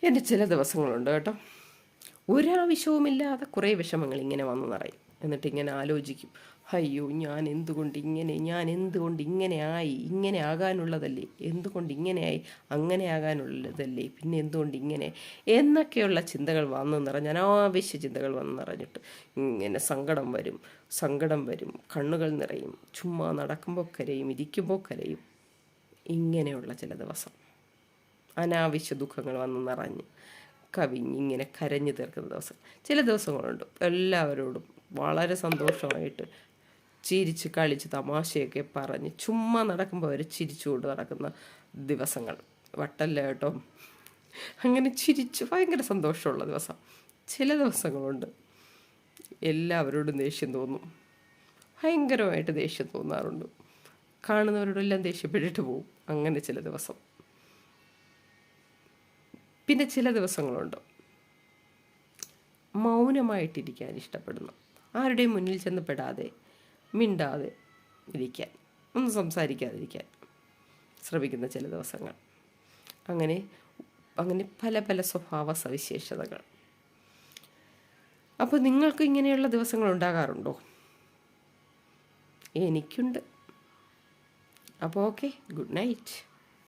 എൻ്റെ ചില ദിവസങ്ങളുണ്ട് കേട്ടോ, ഒരാവശ്യവുമില്ലാതെ കുറേ വിഷമങ്ങൾ ഇങ്ങനെ വന്നു നിറയും. എന്നിട്ട് ഇങ്ങനെ ആലോചിക്കും, അയ്യോ ഞാൻ എന്തുകൊണ്ട് ഇങ്ങനെ ആയി, ഇങ്ങനെ ആകാനുള്ളതല്ലേ, എന്തുകൊണ്ട് ഇങ്ങനെയായി, അങ്ങനെ ആകാനുള്ളതല്ലേ, പിന്നെ എന്തുകൊണ്ട് ഇങ്ങനെ എന്നൊക്കെയുള്ള ചിന്തകൾ വന്നു നിറഞ്ഞ്, അനാവശ്യ ചിന്തകൾ വന്നു നിറഞ്ഞിട്ട് ഇങ്ങനെ സങ്കടം വരും, കണ്ണുകൾ നിറയും, ചുമ്മാ നടക്കുമ്പോൾ കരയും, ഇരിക്കുമ്പോൾ കരയും. ഇങ്ങനെയുള്ള ചില ദിവസം അനാവശ്യ ദുഃഖങ്ങൾ വന്ന് നിറഞ്ഞ് കവിഞ്ഞിങ്ങനെ കരഞ്ഞു തീർക്കുന്ന ദിവസം. ചില ദിവസങ്ങളുണ്ട് എല്ലാവരോടും വളരെ സന്തോഷമായിട്ട് ചിരിച്ച് കളിച്ച് തമാശയൊക്കെ പറഞ്ഞ് ചുമ്മാ നടക്കുമ്പോൾ അവർ ചിരിച്ചുകൊണ്ട് നടക്കുന്ന ദിവസങ്ങൾ. വട്ടല്ല കേട്ടോ, അങ്ങനെ ചിരിച്ച് ഭയങ്കര സന്തോഷമുള്ള ദിവസം. ചില ദിവസങ്ങളുണ്ട് എല്ലാവരോടും ദേഷ്യം തോന്നും, ഭയങ്കരമായിട്ട് ദേഷ്യം തോന്നാറുണ്ട്, കാണുന്നവരോടെല്ലാം ദേഷ്യപ്പെട്ടിട്ട് പോവും. അങ്ങനെ ചില ദിവസം. പിന്നെ ചില ദിവസങ്ങളുണ്ട് മൗനമായിട്ടിരിക്കാൻ ഇഷ്ടപ്പെടുന്നു, ആരുടെയും മുന്നിൽ ചെന്ന് പെടാതെ മിണ്ടാതെ ഇരിക്കാൻ, ഒന്നും സംസാരിക്കാതിരിക്കാൻ ശ്രമിക്കുന്ന ചില ദിവസങ്ങൾ. അങ്ങനെ പല പല സ്വഭാവ സവിശേഷതകൾ. അപ്പോൾ നിങ്ങൾക്ക് ഇങ്ങനെയുള്ള ദിവസങ്ങൾ ഉണ്ടാകാറുണ്ടോ? എനിക്കുണ്ട്. അപ്പോൾ ഓക്കെ, ഗുഡ് നൈറ്റ്.